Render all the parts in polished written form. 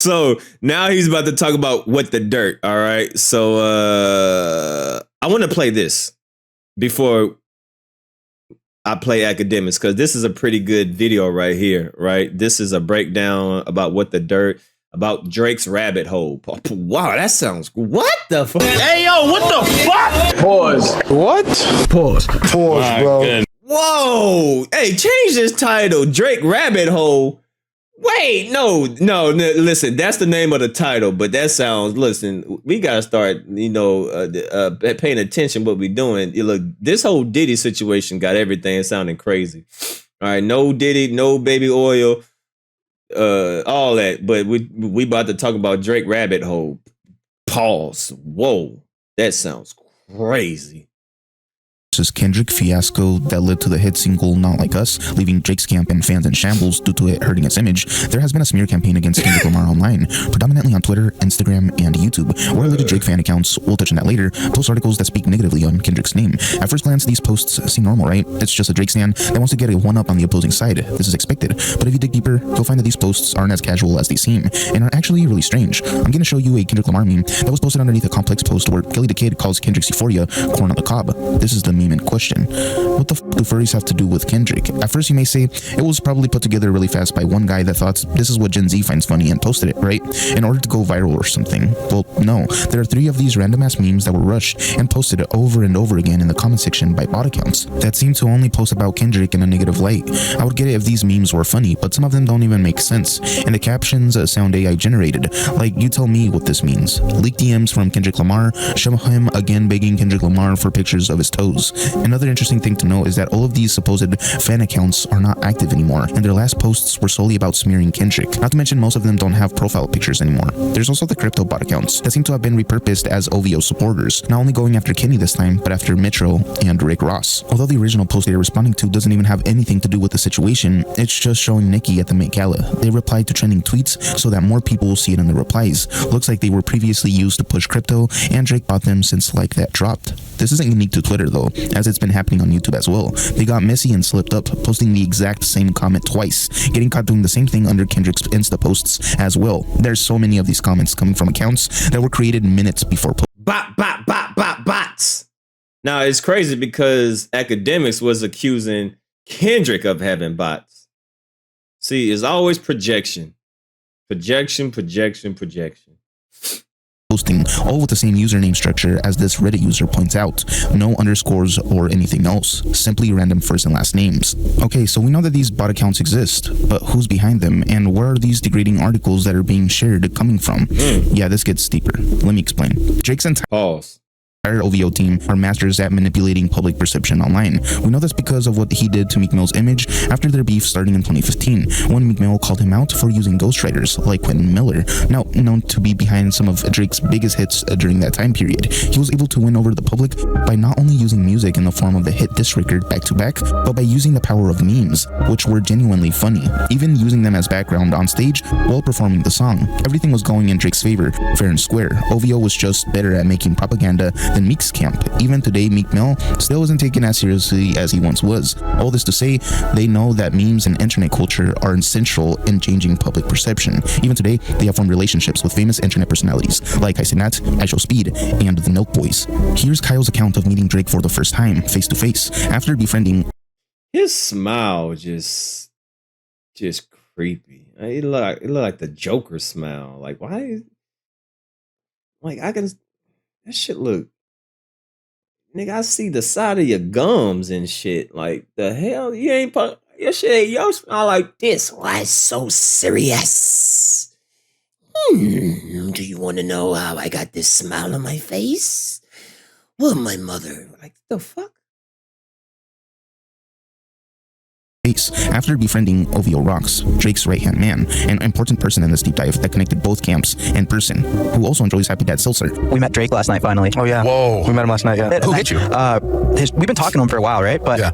So now he's about to talk about what the dirt. All right. So I want to play this before I play Akademiks, because this is a pretty good video right here. Right. This is a breakdown about what the dirt, about Drake's rabbit hole. Wow, that sounds, what the fuck? Hey, yo, what the fuck? Pause. What? Pause, bro. Goodness. Whoa. Hey, change this title. Drake rabbit hole. Wait, no, listen, that's the name of the title, but that sounds, listen, we got to start, paying attention what we're doing. Look, this whole Diddy situation got everything sounding crazy. All right, no Diddy, no baby oil, all that, but we about to talk about Drake rabbit hole. Pause. Whoa, that sounds crazy. Kendrick fiasco that led to the hit single Not Like Us, leaving Drake's camp and fans in shambles due to it hurting its image, there has been a smear campaign against Kendrick Lamar online, predominantly on Twitter, Instagram, and YouTube, where alleged Drake fan accounts, we'll touch on that later, post articles that speak negatively on Kendrick's name. At first glance, these posts seem normal, right? It's just a Drake stan that wants to get a one-up on the opposing side. This is expected, but if you dig deeper, you'll find that these posts aren't as casual as they seem, and are actually really strange. I'm going to show you a Kendrick Lamar meme that was posted underneath a complex post where Kelly the Kid calls Kendrick's Euphoria corn on the cob. This is the meme in question. What the f do furries have to do with Kendrick? At first you may say it was probably put together really fast by one guy that thought this is what Gen Z finds funny and posted it, right? In order to go viral or something. Well, no. There are 3 of these random ass memes that were rushed and posted over and over again in the comment section by bot accounts that seem to only post about Kendrick in a negative light. I would get it if these memes were funny, but some of them don't even make sense, and the captions sound AI generated. Like, you tell me what this means. Leaked DMs from Kendrick Lamar show him again begging Kendrick Lamar for pictures of his toes. Another interesting thing to note is that all of these supposed fan accounts are not active anymore, and their last posts were solely about smearing Kendrick. Not to mention most of them don't have profile pictures anymore. There's also the crypto bot accounts that seem to have been repurposed as OVO supporters, not only going after Kenny this time, but after Metro and Rick Ross. Although the original post they are responding to doesn't even have anything to do with the situation, it's just showing Nicki at the Met Gala. They replied to trending tweets so that more people will see it in the replies. Looks like they were previously used to push crypto, and Drake bought them since like that dropped. This isn't unique to Twitter though, as it's been happening on YouTube as well. They got messy and slipped up, posting the exact same comment twice, getting caught doing the same thing under Kendrick's Insta posts as well. There's so many of these comments coming from accounts that were created minutes before bots. Now it's crazy because Akademiks was accusing Kendrick of having bots. See, it's always projection. Projection. Posting, all with the same username structure as this Reddit user points out. No underscores or anything else. Simply random first and last names. Okay, so we know that these bot accounts exist, but who's behind them, and where are these degrading articles that are being shared coming from? Yeah, this gets deeper. Let me explain. Drake's entire OVO team are masters at manipulating public perception online. We know this because of what he did to Meek Mill's image after their beef starting in 2015, when Meek Mill called him out for using ghostwriters like Quentin Miller, now known to be behind some of Drake's biggest hits during that time period. He was able to win over the public by not only using music in the form of the hit diss record back to back, but by using the power of memes, which were genuinely funny, even using them as background on stage while performing the song. Everything was going in Drake's favor, fair and square. OVO was just better at making propaganda than Meek's camp. Even today, Meek Mill still isn't taken as seriously as he once was. All this to say, they know that memes and internet culture are essential in changing public perception. Even today, they have formed relationships with famous internet personalities like Nat, IShowSpeed, and the Milk Boys. Here's Kyle's account of meeting Drake for the first time, face to face, after befriending. His smile just creepy. It look like the Joker smile. Like, why? Like, that shit look. Nigga, I see the side of your gums and shit. Like, the hell? You ain't your shit ain't your smile like this. Why so serious? Do you want to know how I got this smile on my face? Well, my mother. Like, the fuck? After befriending OVO Rocks, Drake's right-hand man, an important person in this deep dive that connected both camps in person, who also enjoys Happy Dad Seltzer. We met Drake last night, finally. Oh, yeah. Whoa. We met him last night, yeah. Who hit you? We've been talking to him for a while, right? But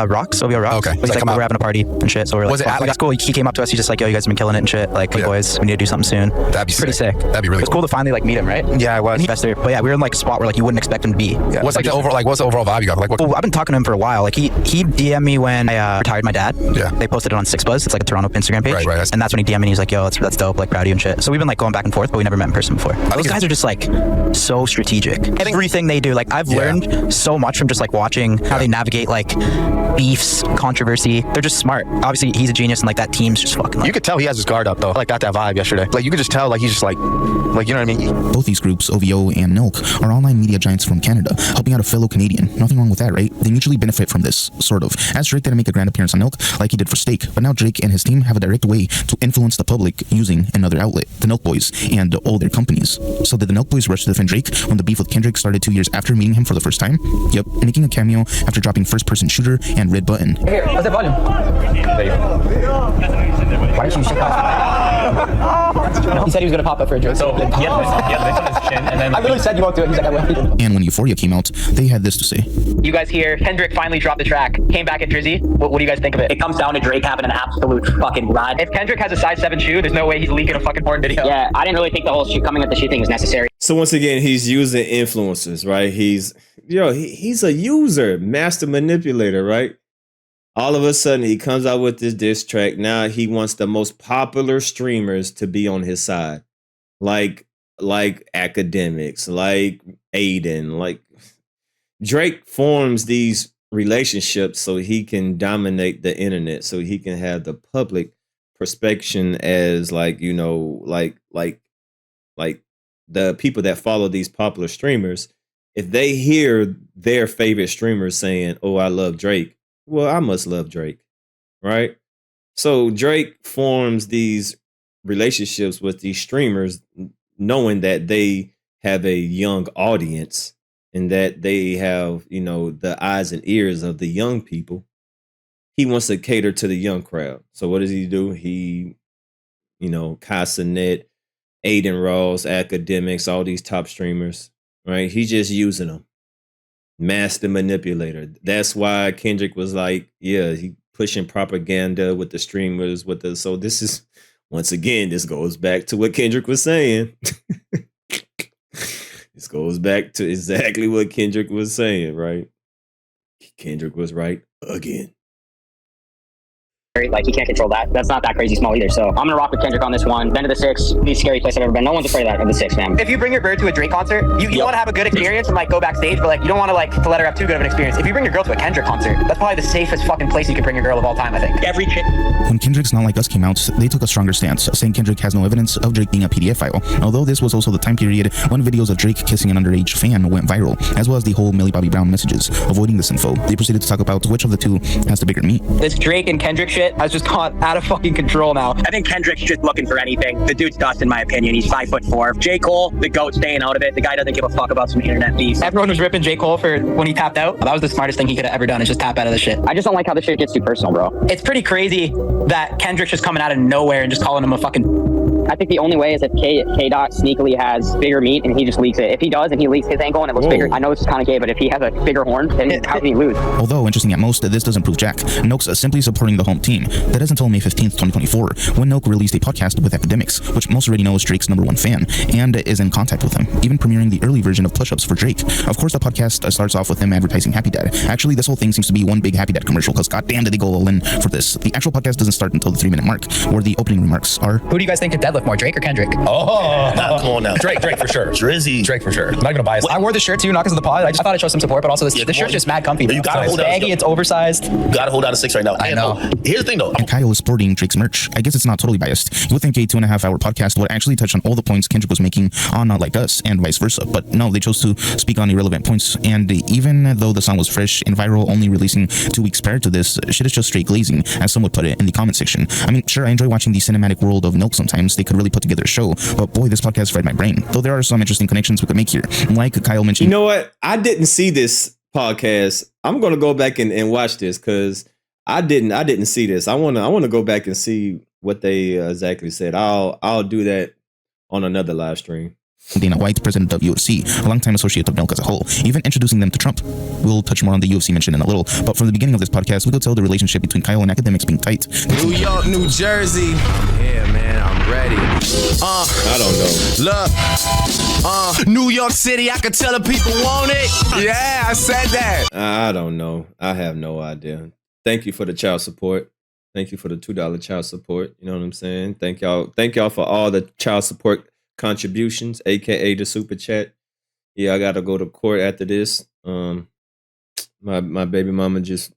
Rocks, OVO Rocks. Okay. He's like, we were having a party and shit, so we're like, was it at, that's cool. He came up to us, he's just like, yo, you guys have been killing it and shit. Like, hey, boys, we need to do something soon. That'd be pretty sick. That'd be really It was cool to finally, like, meet him, right? Yeah, it was. But yeah, we were in, like, a spot where, like, you wouldn't expect him to be. Yeah. What's the overall vibe you got? Like, what? Well, I've been talking to him for a while. Like, he DM'd me when I retired my dad. Yeah. They posted it on 6buzz. It's like a Toronto Instagram page. Right. And that's when he DM'd me. He's like, yo, that's dope. Like, proud of you and shit. So we've been like going back and forth, but we never met in person before. Those guys are just like so strategic. Everything they do, like I've learned so much from just like watching how they navigate like beefs, controversy. They're just smart. Obviously, he's a genius, and like that team's just fucking. Like, you could tell he has his guard up though. I like got that vibe yesterday. Like you could just tell, like he's just like you know what I mean. Both these groups, OVO and Nilk, are online media giants from Canada, helping out a fellow Canadian. Nothing wrong with that, right? They mutually benefit from this, sort of. As Drake didn't make a grand appearance on Nilk like he did for Steak, but now Drake and his team have a direct way to influence the public using another outlet, the Nilk Boys, and all their companies. So did the Nilk Boys rush to defend Drake when the beef with Kendrick started 2 years after meeting him for the first time? Yep, making a cameo after dropping First Person Shooter and Red Button. Here, what's the volume? Why didn't you shake off? He said he was gonna pop up for a joke. So he had this on his chin, and then I literally said you won't do it. He's like, I will. And when Euphoria came out, they had this to say. You guys hear Kendrick finally dropped the track, came back at Drizzy. What do you guys think of it? It comes down to Drake having an absolute fucking ride. If Kendrick has a size 7 shoe, there's no way he's leaking a fucking porn video. Yeah, I didn't really think the whole coming at the shoe thing was necessary. So once again, he's using influencers, right? He's a user, master manipulator, right? All of a sudden, he comes out with this diss track. Now he wants the most popular streamers to be on his side, like Akademiks, like Aiden, like Drake forms these relationships so he can dominate the internet, so he can have the public perception as like the people that follow these popular streamers. If they hear their favorite streamers saying, "Oh, I love Drake," well, I must love Drake, right? So Drake forms these relationships with these streamers, knowing that they have a young audience and that they have, the eyes and ears of the young people. He wants to cater to the young crowd. So what does he do? He, Casanet, Aiden Ross, Akademiks, all these top streamers, right? He's just using them. Master manipulator. That's why Kendrick was like, he pushing propaganda with the streamers, so this is, once again, this goes back to what Kendrick was saying. This goes back to exactly what Kendrick was saying, right? Kendrick was right again. Like, he can't control that. That's not that crazy small either. So I'm gonna rock with Kendrick on this one. Been to the 6, the scary place I've ever been. No one's afraid of the 6, man. If you bring your bird to a Drake concert, you want to have a good experience and like go backstage, but like you don't want to let her have too good of an experience. If you bring your girl to a Kendrick concert, that's probably the safest fucking place you can bring your girl of all time, I think. Every chick. When Kendrick's Not Like Us came out, they took a stronger stance, saying Kendrick has no evidence of Drake being a PDF file. Although this was also the time period when videos of Drake kissing an underage fan went viral, as well as the whole Millie Bobby Brown messages. Avoiding this info, they proceeded to talk about which of the two has the bigger meat. This Drake and Kendrick shit has just gone out of fucking control now. I think Kendrick's just looking for anything. The dude's dust, in my opinion. He's 5'4". J. Cole, the GOAT, staying out of it. The guy doesn't give a fuck about some internet beef. Everyone was ripping J. Cole for when he tapped out. That was the smartest thing he could have ever done, is just tap out of the shit. I just don't like how this shit gets too personal, bro. It's pretty crazy that Kendrick's just coming out of nowhere and just calling him a fucking... I think the only way is if K-Dot sneakily has bigger meat and he just leaks it. If he does and he leaks his ankle and it looks bigger, I know it's kind of gay, but if he has a bigger horn, then how can he lose? Although interesting at most, this doesn't prove jack. Noak's simply supporting the home team. That is until May 15th, 2024, when Noak released a podcast with Akademiks, which most already know is Drake's #1 fan, and is in contact with him, even premiering the early version of Push-Ups for Drake. Of course, the podcast starts off with him advertising Happy Dad. Actually, this whole thing seems to be one big Happy Dad commercial, because goddamn did they go all in for this. The actual podcast doesn't start until the 3-minute mark, where the opening remarks are... Who do you guys think could deadlift more, Drake or Kendrick? Oh, come on now. Drake for sure. Drizzy. Drake for sure. I'm not gonna bias. I wore the shirt too, not because of the pod. I thought I'd show some support, but also this shirt's just mad comfy. You gotta it's hold out. baggy, it's oversized. You gotta hold out a 6 right now. I know. Here's the thing though. And Kyle is sporting Drake's merch. I guess it's not totally biased. You would think a 2.5-hour podcast would actually touch on all the points Kendrick was making on Not Like Us, and vice versa. But no, they chose to speak on irrelevant points. And even though the song was fresh and viral, only releasing 2 weeks prior to this, shit is just straight glazing, as some would put it in the comment section. I mean, sure, I enjoy watching the cinematic world of Milk sometimes. They could really put together a show. But boy, this podcast fried my brain. Though there are some interesting connections we could make here. Like Kyle mentioned. You know what? I didn't see this podcast. I'm gonna go back and watch this because I didn't see this. I wanna go back and see what they exactly said. I'll do that on another live stream. Dana White, president of UFC, a longtime associate of Milk as a whole, even introducing them to Trump. We'll touch more on the UFC mention in a little, but from the beginning of this podcast, we could tell the relationship between Kyle and Akademiks being tight. New York, New Jersey. Yeah, man, I'm ready. I don't know. Look, New York City, I could tell the people want it. Yeah, I said that. I don't know. I have no idea. thank you for the child support. Thank you for the $2 child support. You know what I'm saying? Thank y'all for all the child support contributions, aka the super chat. Yeah, I gotta go to court after this. My baby mama just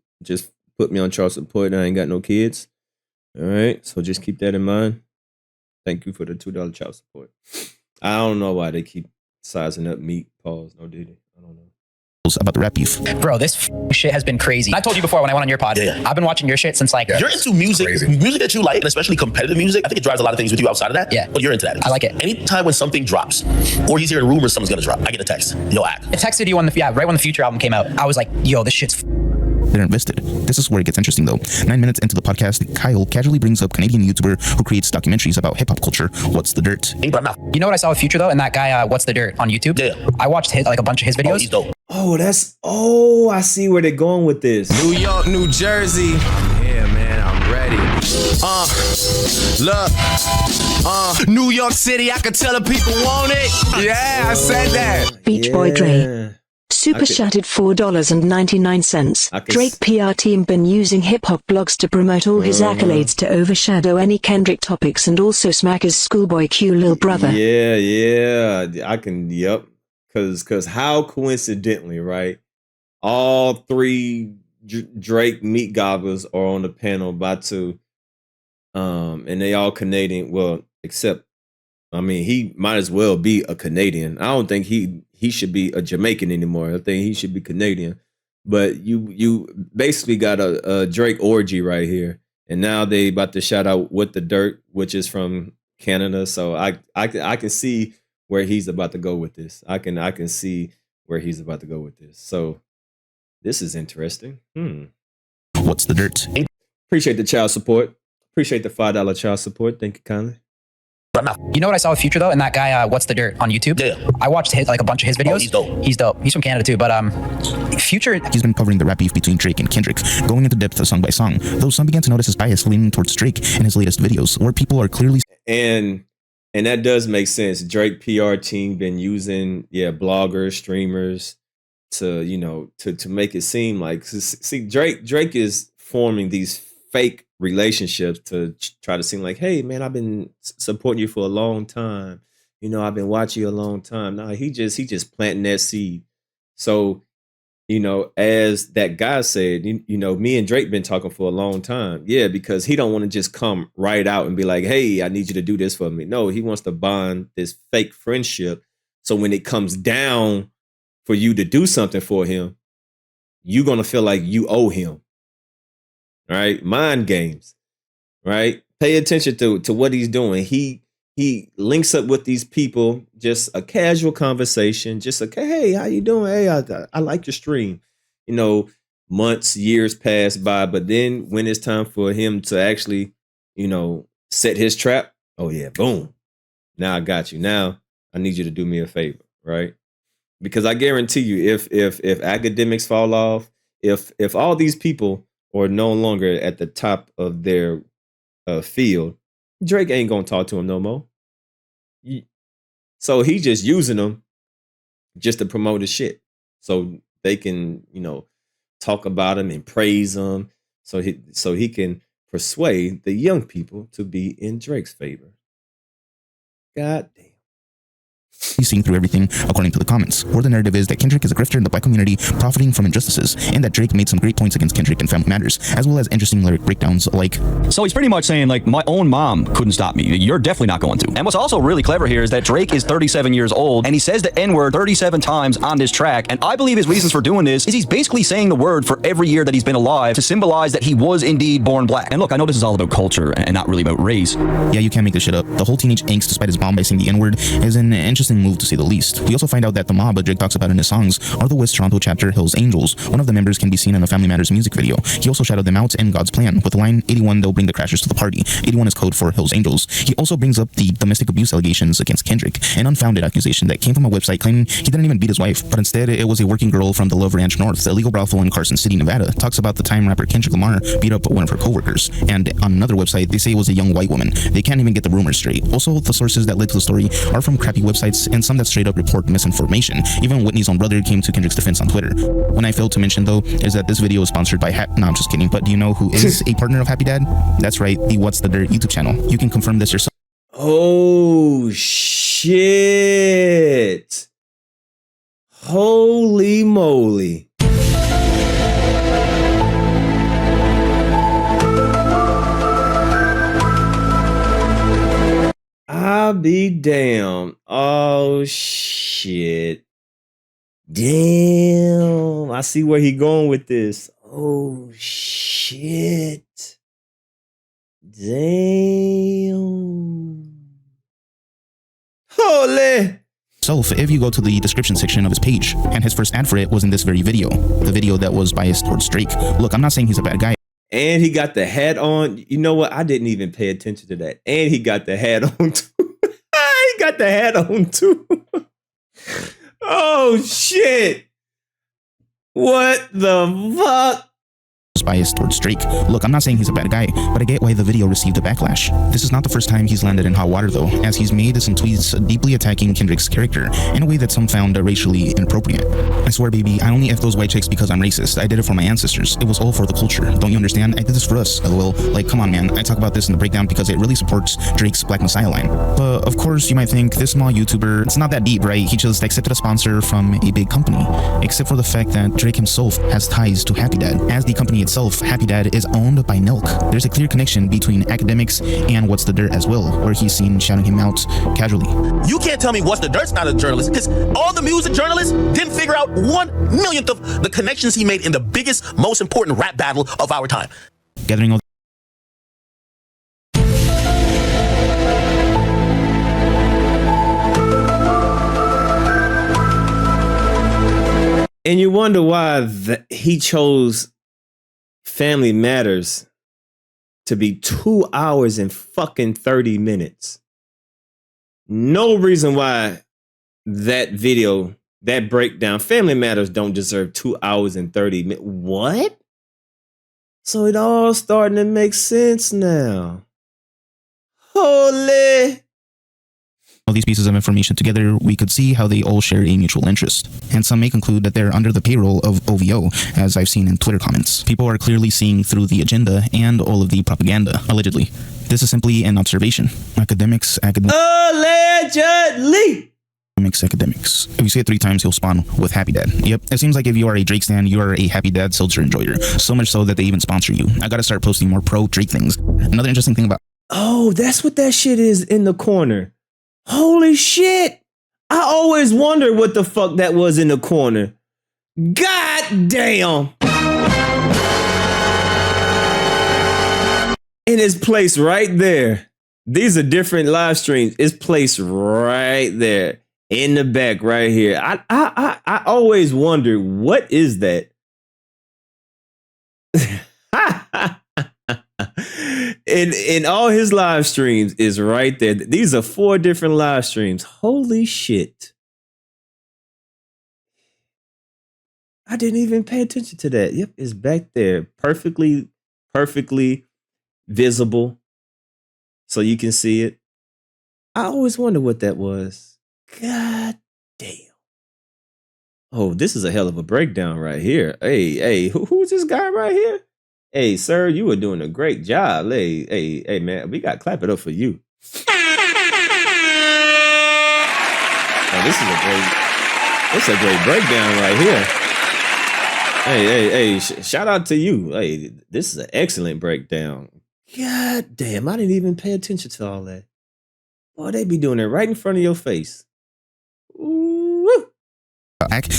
put me on child support and I ain't got no kids. All right, so just keep that in mind. Thank you for the $2 child support. I don't know why they keep sizing up meat. Pause. No did it. I don't know. About the rap beef. Bro, this shit has been crazy. I told you before when I went on your pod. Yeah. I've been watching your shit since like. You're into music that you like, and especially competitive music. I think it drives a lot of things with you outside of that. Yeah. But you're into that. I like it. Anytime when something drops, or he's hearing rumors something's gonna drop, I get a text. Yo, act. I texted you right when the Future album came out. I was like, yo, this shit's. They're invested. This is where it gets interesting though. 9 minutes into the podcast, Kyle casually brings up Canadian YouTuber who creates documentaries about hip hop culture. What's the dirt? But I'm not. You know what I saw with Future though, and that guy, What's the Dirt on YouTube? Yeah. I watched a bunch of his videos. Oh, he's dope. I see where they're going with this. New York, New Jersey. Yeah, man, I'm ready. New York City, I could tell the people want it. Yeah, I said that. Beach Boy Dre. Super chatted $4.99. Drake PR team been using hip-hop blogs to promote all his accolades to overshadow any Kendrick topics and also smack his schoolboy Q lil brother. Yeah. I can, yep. Cause how coincidentally, right? All three Drake meat goggles are on the panel about to, and they all Canadian. Well, except, I mean, he might as well be a Canadian. I don't think he should be a Jamaican anymore. I think he should be Canadian. But you basically got a Drake orgy right here, and now they about to shout out With the Dirt, which is from Canada. So I can see where he's about to go with this. I can see where he's about to go with this. So this is interesting. What's the dirt? Appreciate the child support. Appreciate the $5 child support. Thank you kindly. You know what I saw with Future though, and that guy, What's the Dirt on YouTube? Yeah. I watched a bunch of his videos. Oh, he's dope. He's dope. He's from Canada too, but Future. He's been covering the rap beef between Drake and Kendrick, going into depth song by song, though some began to notice his bias leaning towards Drake in his latest videos, where people are clearly... And that does make sense. Drake PR team been using, bloggers, streamers to, to make it seem like, see, Drake is forming these fake relationships to try to seem like, hey man, I've been supporting you for a long time. I've been watching you a long time. No, he just planting that seed. So, as that guy said, me and Drake been talking for a long time. Yeah, because he don't want to just come right out and be like, hey, I need you to do this for me. No, he wants to bond this fake friendship. So when it comes down for you to do something for him, you're going to feel like you owe him. All right. Mind games. Right. Pay attention to what he's doing. He links up with these people, just a casual conversation, just like, hey, how you doing? Hey, I like your stream. Months, years pass by, but then when it's time for him to actually, set his trap, oh yeah, boom. Now I got you. Now I need you to do me a favor, right? Because I guarantee you, if Akademiks fall off, if all these people are no longer at the top of their field, Drake ain't gonna talk to him no more. So he just using them just to promote his shit, so they can talk about him and praise him, so he can persuade the young people to be in Drake's favor. God damn. He's seeing through everything, according to the comments, where the narrative is that Kendrick is a grifter in the black community, profiting from injustices, and that Drake made some great points against Kendrick and family matters, as well as interesting lyric breakdowns like... So he's pretty much saying, like, my own mom couldn't stop me. You're definitely not going to. And what's also really clever here is that Drake is 37 years old, and he says the N-word 37 times on this track, and I believe his reasons for doing this is he's basically saying the word for every year that he's been alive to symbolize that he was indeed born black. And look, I know this is all about culture and not really about race. Yeah, you can't make this shit up. The whole teenage angst despite his mom by saying the N-word is an interesting move to say the least. We also find out that the mob Drake talks about in his songs are the West Toronto chapter Hills Angels. One of the members can be seen in a Family Matters music video. He also shouted them out in God's Plan with the line, 81, they'll bring the crashers to the party. 81 is code for Hills Angels. He also brings up the domestic abuse allegations against Kendrick, an unfounded accusation that came from a website claiming he didn't even beat his wife, but instead it was a working girl from the Love Ranch North, the illegal brothel in Carson City, Nevada. Talks about the time rapper Kendrick Lamar beat up one of her co-workers. And on another website, they say it was a young white woman. They can't even get the rumors straight. Also, the sources that led to the story are from crappy websites sites and some that straight up report misinformation. Even Whitney's own brother came to Kendrick's defense on Twitter. What I failed to mention though is that this video is sponsored by No, I'm just kidding. But do you know who is a partner of Happy Dad? That's right, the What's the Dirt YouTube channel. You can confirm this yourself. Oh shit. Holy moly. I'll be damned. Oh shit. Damn. I see where he going with this. Oh shit. Damn. Holy. So if you go to the description section of his page, and his first ad for it was in this very video, the video that was biased towards Drake. Look, I'm not saying he's a bad guy. And he got the hat on. You know what? I didn't even pay attention to that. And he got the hat on too. He got the hat on too. Oh shit. What the fuck? Biased towards Drake. Look, I'm not saying he's a bad guy, but I get why the video received a backlash. This is not the first time he's landed in hot water though, as he's made some tweets deeply attacking Kendrick's character in a way that some found racially inappropriate. I swear baby, I only F those white chicks because I'm racist. I did it for my ancestors. It was all for the culture. Don't you understand? I did this for us. LOL. Like, come on man, I talk about this in the breakdown because it really supports Drake's Black Messiah line. But of course you might think this small YouTuber, it's not that deep, right? He just accepted a sponsor from a big company. Except for the fact that Drake himself has ties to Happy Dad, as the company itself, Happy Dad, is owned by Nelk. There's a clear connection between Akademiks and What's the Dirt as well, where he's seen shouting him out casually. You can't tell me What's the Dirt's not a journalist, because all the music journalists didn't figure out 1/1,000,000th of the connections he made in the biggest, most important rap battle of our time. Gathering all And you wonder why he chose Family Matters to be 2 hours and fucking 30 minutes. No reason why that video, that breakdown, Family Matters don't deserve 2 hours and 30 minutes. What? So it all starting to make sense now. Holy. all these pieces of information together, we could see how they all share a mutual interest. And some may conclude that they're under the payroll of OVO, as I've seen in Twitter comments. People are clearly seeing through the agenda and all of the propaganda, allegedly. This is simply an observation. Akademiks. Allegedly! Akademiks. If you say it 3 times, he'll spawn with Happy Dad. Yep, it seems like if you are a Drake stan, you are a Happy Dad seltzer enjoyer. So much so that they even sponsor you. I gotta start posting more pro-Drake things. Another interesting thing about... Oh, that's what that shit is in the corner. Holy shit! I always wondered what the fuck that was in the corner. God damn! And it's placed right there. These are different live streams. It's placed right there. In the back right here. I always wonder, what is that? in all his live streams is right there. These are 4 different live streams. Holy shit. I didn't even pay attention to that. Yep, it's back there. Perfectly visible. So you can see it. I always wonder what that was. God damn. Oh, this is a hell of a breakdown right here. Hey, who's this guy right here? Hey, sir, you were doing a great job. Hey, man, we got to clap it up for you. Oh, this is a great breakdown right here. Hey, shout out to you. Hey, this is an excellent breakdown. God damn, I didn't even pay attention to all that. Boy, they be doing it right in front of your face.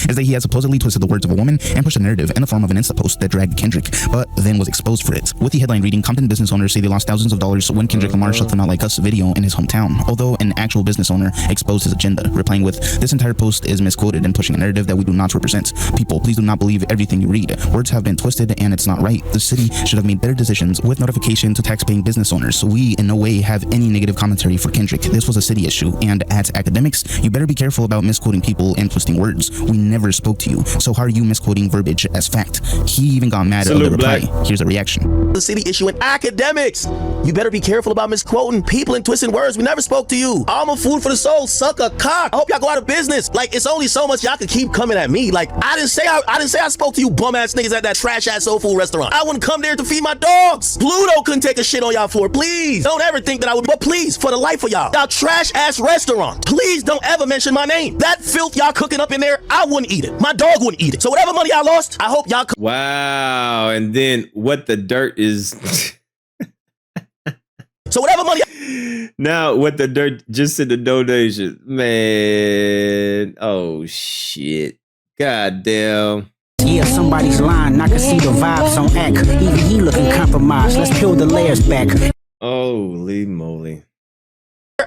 Is that he has supposedly twisted the words of a woman and pushed a narrative in the form of an Insta post that dragged Kendrick, but then was exposed for it. With the headline reading, Compton business owners say they lost thousands of dollars when Kendrick Lamar shut them out like us video in his hometown, although an actual business owner exposed his agenda, replying with, "This entire post is misquoted and pushing a narrative that we do not represent. People, please do not believe everything you read. Words have been twisted and it's not right. The city should have made better decisions with notification to tax-paying business owners. We in no way have any negative commentary for Kendrick. This was a city issue, and at Akademiks, you better be careful about misquoting people and twisting words. We never spoke to you. So how are you misquoting verbiage as fact? He even got mad at the reply. Here's a reaction. The city issuing academics. You better be careful about misquoting people and twisting words. We never spoke to you. I'm a food for the soul. Suck a cock. I hope y'all go out of business. Like, it's only so much y'all can keep coming at me. Like, I didn't say I spoke to you bum ass niggas at that trash ass soul food restaurant. I wouldn't come there to feed my dogs. Pluto couldn't take a shit on y'all floor. Please don't ever think that I would. But please, for the life of y'all trash ass restaurant, please don't ever mention my name. That filth y'all cooking up in there, I wouldn't eat it. My dog wouldn't eat it. So whatever money y'all lost, I hope y'all. Wow. And then what the dirt is. So whatever money. Now what the dirt just in the donation, man. Oh shit. God damn. Yeah, somebody's lying. I can see the vibes on act. Even he looking compromised. Let's peel the layers back. Holy moly.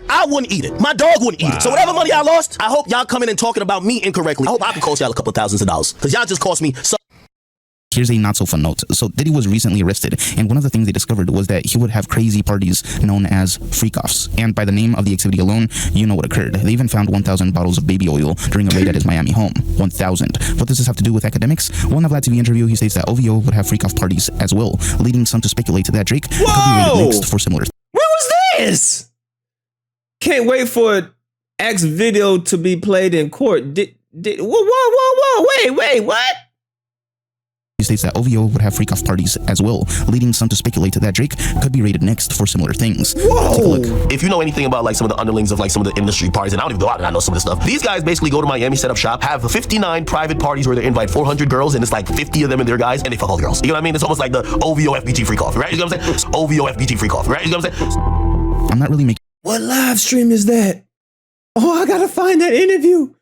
I wouldn't eat it. My dog wouldn't eat it. So whatever money I lost, I hope y'all coming and talking about me incorrectly. I hope I can cost y'all a couple thousands of dollars. Because y'all just cost me so. Here's a not so fun note. So Diddy was recently arrested, and one of the things they discovered was that he would have crazy parties known as freak-offs. And by the name of the activity alone, you know what occurred. They even found 1,000 bottles of baby oil during a raid at his Miami home. 1,000. What does this have to do with Akademiks? Well, in a Vlad TV interview, he states that OVO would have freak-off parties as well, leading some to speculate that Drake could be rated next for similar. What was this? Can't wait for X video to be played in court. Whoa, wait, what? He states that OVO would have freak-off parties as well, leading some to speculate that Drake could be rated next for similar things. Whoa. Take a look. If you know anything about like some of the underlings of like some of the industry parties, and I don't even go out and I know some of this stuff. These guys basically go to Miami, set up shop, have 59 private parties where they invite 400 girls, and it's like 50 of them and their guys, and they fuck all the girls. You know what I mean? It's almost like the OVO FBT freak-off, right? You know what I'm saying? It's OVO FBT freak-off, right? You know what I'm saying? I'm not really making. What live stream is that? Oh, I gotta find that interview.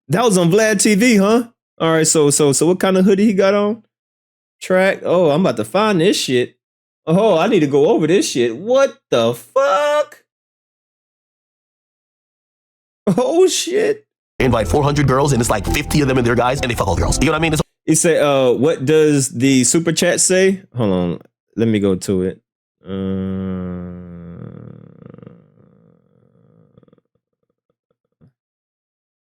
That was on Vlad TV, huh? All right, so what kind of hoodie he got on? Track. Oh, I'm about to find this shit. Oh, I need to go over this shit. What the fuck? Oh shit. They invite 400 girls, and it's like 50 of them and their guys, and they fuck all the girls. You know what I mean? He say, what does the super chat say? Hold on. Let me go to it.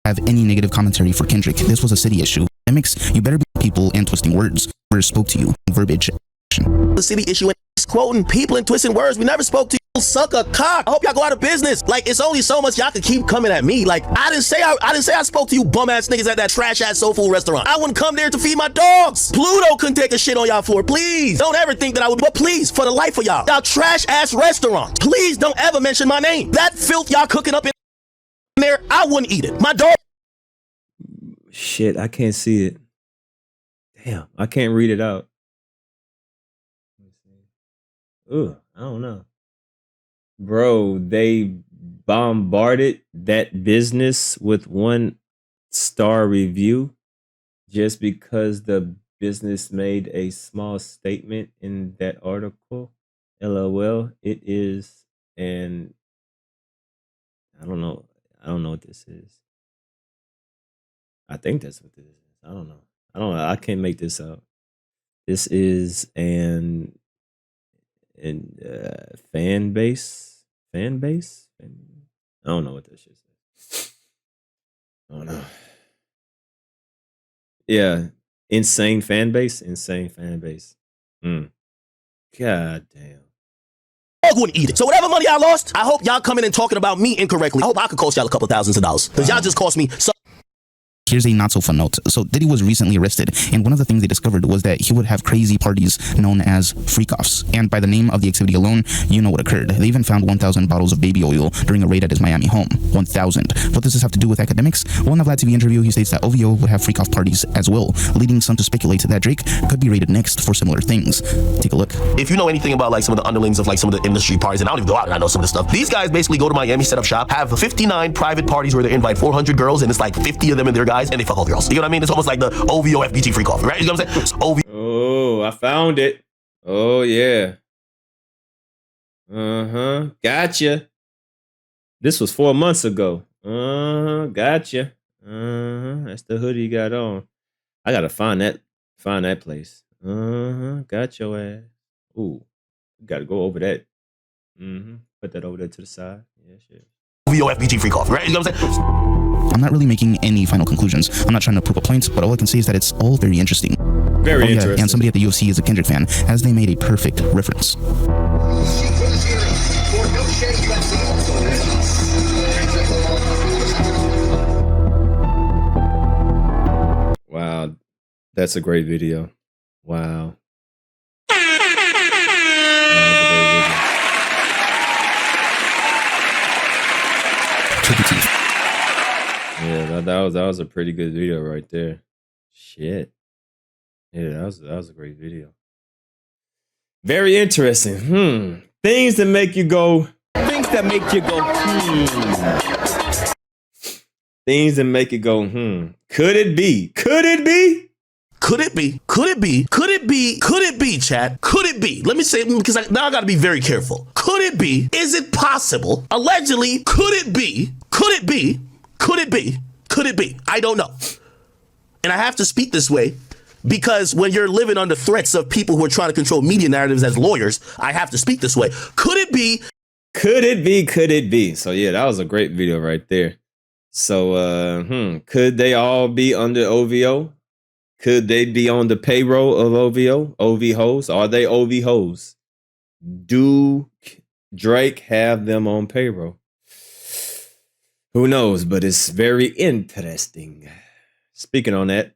Have any negative commentary for Kendrick. This was a city issue. Akademiks, you better be people and twisting words. Never spoke to you. Verbiage. The city issue and quoting people and twisting words. We never spoke to you. Suck a cock. I hope y'all go out of business. Like, it's only so much y'all can keep coming at me. Like, I didn't say I spoke to you bum ass niggas at that trash ass soul food restaurant. I wouldn't come there to feed my dogs. Pluto couldn't take a shit on y'all floor. Please don't ever think that I would. But please, for the life of y'all trash ass restaurant, please don't ever mention my name. That filth y'all cooking up in there, I wouldn't eat it. My dog. Shit, I can't see it. Damn, I can't read it out. Ooh, I don't know. Bro, they bombarded that business with 1-star review just because the business made a small statement in that article. LOL, it is, and I don't know what this is. I think that's what this is. I don't know. I can't make this out. This is an fan base. I don't know what this shit is. I don't know. Yeah, insane fan base. God damn. Dog wouldn't eat it. So whatever money I lost, I hope y'all coming and talking about me incorrectly. I hope I could cost y'all a couple thousands of dollars. Because y'all just cost me so. Here's a not so fun note. So Diddy was recently arrested, and one of the things they discovered was that he would have crazy parties known as freak-offs. And by the name of the activity alone, you know what occurred. They even found 1,000 bottles of baby oil during a raid at his Miami home. 1,000. What does this have to do with Akademiks? Well, in a Vlad TV interview, he states that OVO would have freak-off parties as well, leading some to speculate that Drake could be rated next for similar things. Take a look. If you know anything about like some of the underlings of like some of the industry parties, and I don't even go out and I know some of this stuff. These guys basically go to Miami, set up shop, have 59 private parties where they invite 400 girls, and it's like 50 of them and their guys, and they fuck all the girls. You know what I mean? It's almost like the OVO FBT freak-off, right? You know what I'm saying? It's OVO. Oh, I found it. Oh, yeah. Gotcha. This was 4 months ago. Gotcha. That's the hoodie you got on. I gotta find that place. Got your ass. Ooh, gotta go over that. Put that over there to the side. Yeah, shit. OVO FBT freak-off, right? You know what I'm saying? I'm not really making any final conclusions. I'm not trying to prove a point, but all I can say is that it's all very interesting. Very interesting. And somebody at the UFC is a Kendrick fan, as they made a perfect reference. Wow, that's a great video. Wow. Yeah, that was a pretty good video right there. Shit. Yeah, that was a great video. Very interesting. Things that make you go. Things that make you go. Things that make you go. Could it be? Could it be? Could it be? Could it be? Could it be? Could it be, chat? Could it be? Let me say, because now I got to be very careful. Could it be? Is it possible? Allegedly, could it be? Could it be? Could it be? Could it be? I don't know. And I have to speak this way because when you're living under threats of people who are trying to control media narratives as lawyers, I have to speak this way. Could it be? Could it be? Could it be? So yeah, that was a great video right there. So, could they all be under OVO? Could they be on the payroll of OVO? OV hoes? Are they OV hoes? Do Drake have them on payroll? Who knows? But it's very interesting. Speaking on that,